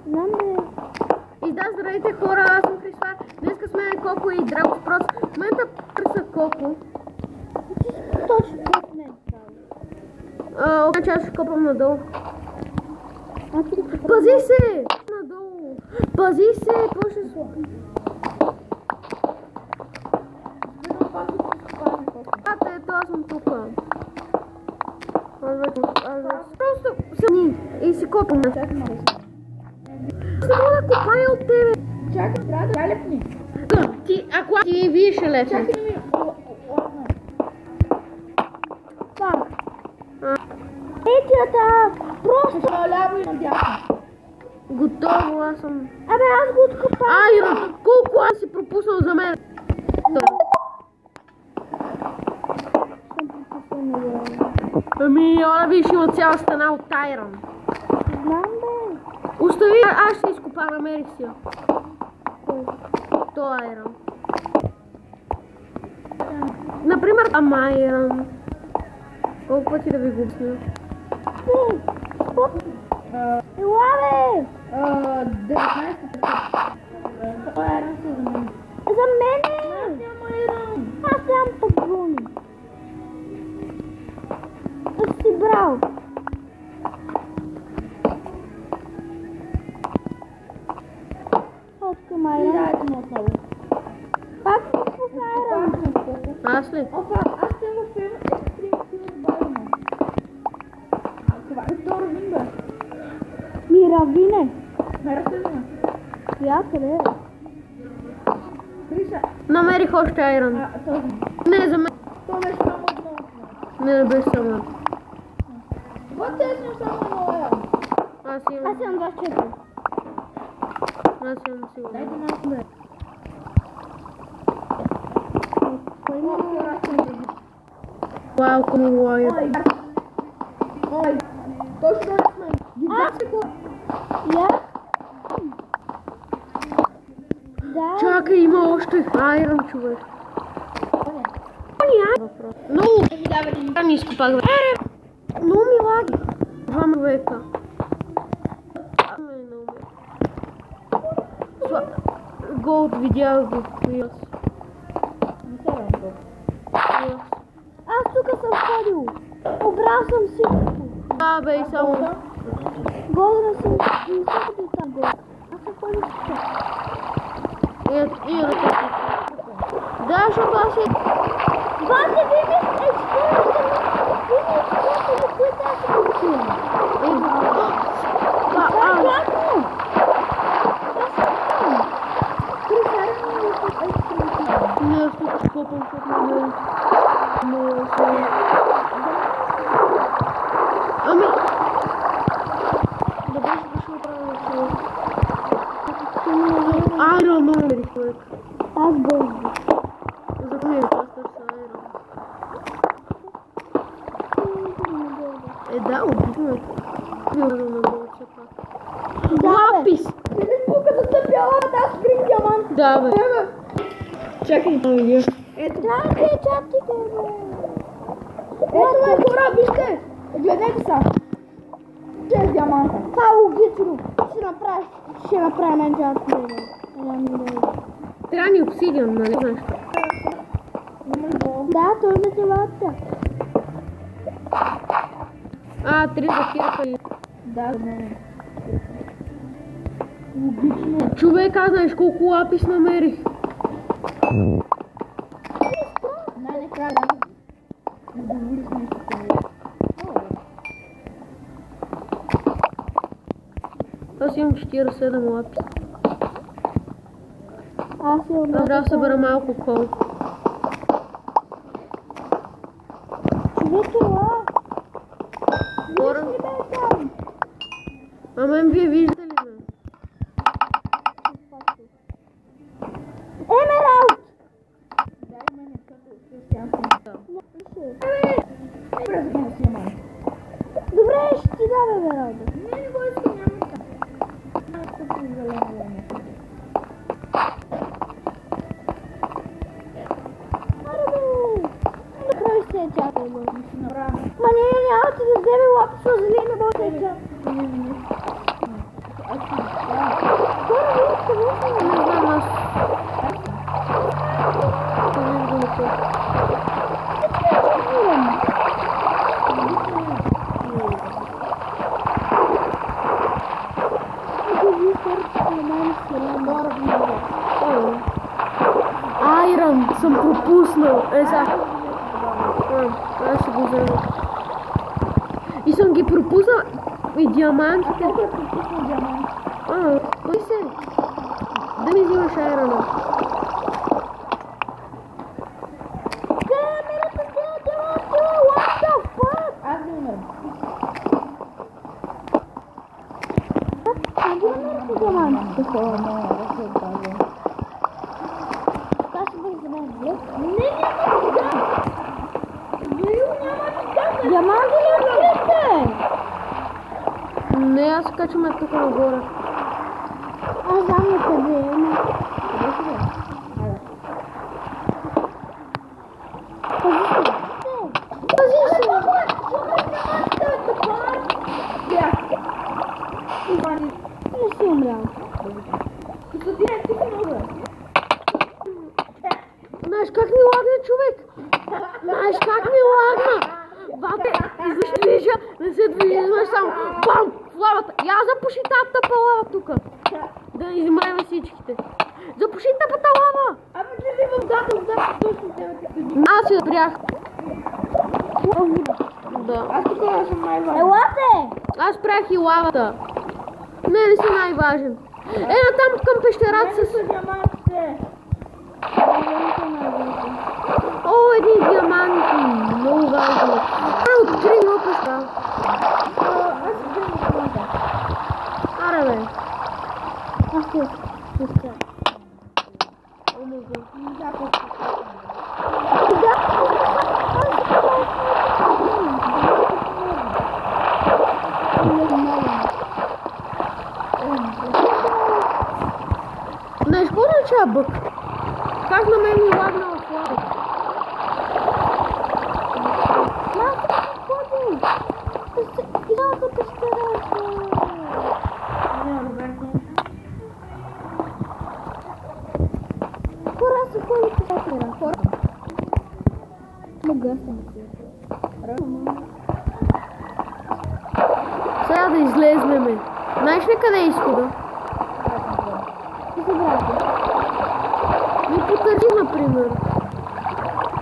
Знам бе. И да, здравейте хора, аз съм Христа. Днеска сме Коко и Драго Спроц. В момента търся Коко. Точно пред мен става. Значи аз ще копам надолу. Пази Пази се! Надолу. Пази се, какво ще се... Ето аз съм тук. Просто се и си копам. Чакай малко. Аз не мога да копая от тебе. Чакай, трябва да лепни. Ако ти вие ще лепни. Чакай да ми... Так. Етията! Просто наляво и надясно. Готово, аз съм... Абе, аз го откопавам. Айрон, колко аз си пропуснал за мен? Съм пропуснал на Айрон. Ами, оля виж, има цяла стена от Айрон. Знам бе. Остави, аз ще изкопа, намерих си. То Айрон. Например, Айрон. Колко пъти да ви го обясня? Ела бе! 19. Това е Айрон за мен. За мене! Аз нямам Айрон. Аз нямам патрони. Аз си брал. Откъм Айрон. Дайте му отново. Пак с Айрон. Аз ли? Опа, аз ще в филм екстрим отбавяме. Това е второ вимба. Миравине. Мерсена. Я къде е? Криша. Намерих още Айрон. Този. Не, за мен. То нещо само отново. Не беше само. Вот те съм само едно Айрон. Аз Аз имам. имам 24. Аз имам сигурно. Дайте малко бе. Кой има? Welcome, warrior. Ой. Точно не сме. Гигантски кой. Я? Да. Чакай, има още Айрон, човек. Въпрос. Много не изкопах. Много ми лаги. 2 човека. Голд, видях го. Не се ръмбо. Аз тук съм ходил. Обрал съм всичко. Да, бе, и само. Голден съм. Не съм ходил там голд. Аз съм ходил с това. И ръката. Да, защото аз е... Васе, вие ми експериментите за които аз съм учил. Класно! Не, аз тук ще копам, защото не се... Ами... Да беше дошъл правилно човек. Айрон, номери, човек. Аз голд. За мен аз търся Айрон. Да, обидно е. Вилда на голд все пак. Лапис! Не ми пука да стъпяла, да спринг диамант. Да, бе. Чакай. Ето. Чакай, чакайте, бе. Ето ме хора, вижте. Гледайте са. 6 диаманта. Това е логично. Ще направим един джат, бе. Трябва ни обсидиан, нали знаеш? Да, той за телата. 3 закираха и... Да, не. Човек, аз знаеш колко лапис намерих. Най-накрая да договорих нещо това. Аз имам 47 лапис. Аз имам Трябва да събера малко кол. човек ела. Хора. Виж ли бе там? Мен вие виждате ли ме? Емералд! Дай мене като Добре, ще ти дам емералда. не го искам, няма така. Аз съм зелена. Аре бе! Накрай ще е чакай, бе. Направо. Ма не, няма ти да вземе лаписа, за ли не може да е чакай. Айрон съм пропуснал. Сега. Аз ще го взема. И съм ги пропуснал и диамантите. Колко е пропуснал диамант? Кой се? Да ми взимаш айрона. Аз ги умерам. Диамантите хора. Да се отказвам. Това ще бъде за мен, блек. Диаманти ли открихте? Не, аз качваме тук нагоре. Аз знам на къде е, но... Пази се! Не си умрял. Знаеш как ми лагна, човек? Знаеш как ми лагна? Бате, движа, не се движи, знаеш само бам, в лавата. Я запуши тази тъпа лава тука. Да не измрем всичките. Запуши тъпата лава. Ами не ви в точно тебе като Аз я спрях. Да. Аз тук съм най-важен. Елате! Аз спрях и лавата. Не си най-важен. Там към пещерата с... диамантите. О, едни диаманти. Много важно. Откри много пещера. Аз си вземам диаманта. Аре, бе. Аз се спустя. О, мой Бог. Знаеш, какво означава бък? Как на мен ми лагна в лава? Идеалната пещера. Хора са ходят по пещера. Хора. Мога съм. Сега да излезнеме. Знаеш ли къде е изхода? Забравяйте. Ми потърси, например.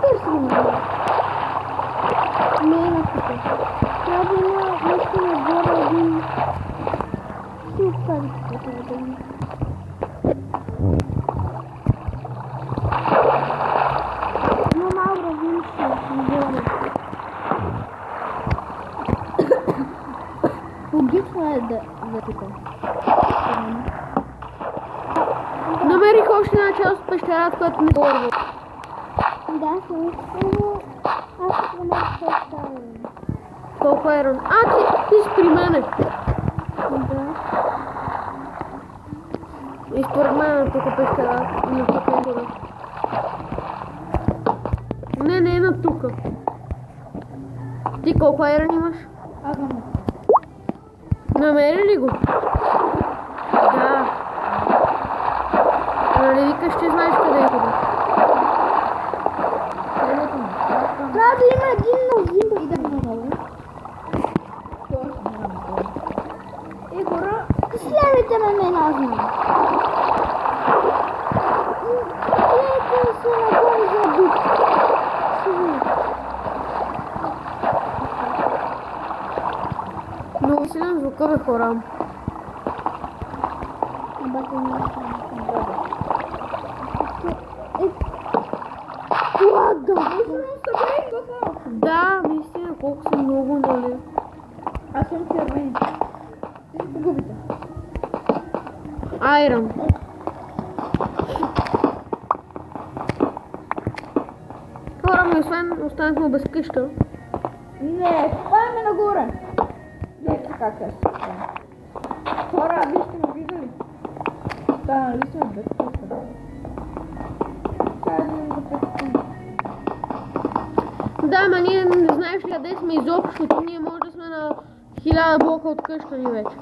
Търси ме. Не е на тук. Трябва да има нещо нагоре един... Ще остави това да има. Но малко различно нагоре. Логично е да тук. Намерих още една част от пещерата, която не горва. Да, също. Аз ще намерих това. Колко е рано. Ти си при мене. Да. И според мен е тук пещерата. На тук е тук. Не е на тук. Ти колко айрон имаш? Аз знам. Намери ли го? Да. Нали викаш, че знаеш къде е това? Трябва да има един новин да идем надолу. Хора, Следвайте ме мен, аз знам. Гледайте се нагоре за дух. Много силен звука, бе, хора. Да, наистина, колко са много, нали? аз съм червен. Ти си погубите. Айрон. Хора ми, освен останахме без къща. Не, спаме нагоре. Вижте как е. Хора, вижте ме, виждали? Станали сме без къща. Да, ама ние не знаеш ли къде сме изобщо. Ние може да сме на 1000 блока от къща ни вече.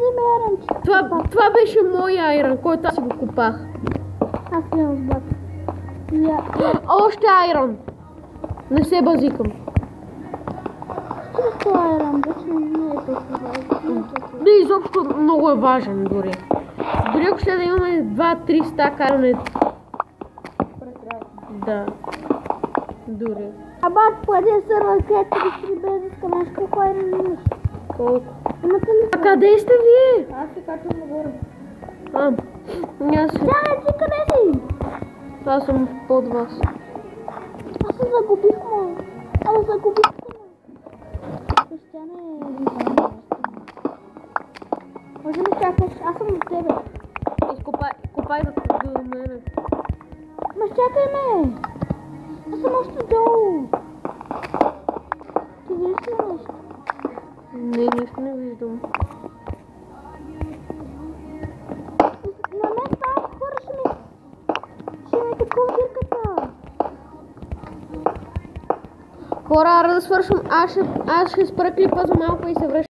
Замерям, че... Това беше мой айрон, който аз си го купах. Аз не разбрах. Още айрон. Не се базикам. Чисто айрон, вече не е толкова. Да изобщо много е важен дори. Дори ако ще да имаме 2-3 стака, каране. Да. Дори. Абат, поеде сървър, където ги стрибе, искам колко е на минус. Колко? Имате ли? А къде сте вие? Аз се качвам нагоре. Аз Ти къде си? Аз съм под вас. Аз се загубих, ма. Ама загубих се, ма. Кръстяне е визана. Може ли чакаш? Аз съм до тебе. Копай до мене. Ма чакай ме. Аз съм още долу. Ти виждаш ли нещо? Не, нищо не виждам. На мен стават хора, ще ми такова дирката. Хора, ара да свършвам. Аз ще спра клипа за малко и се връщам.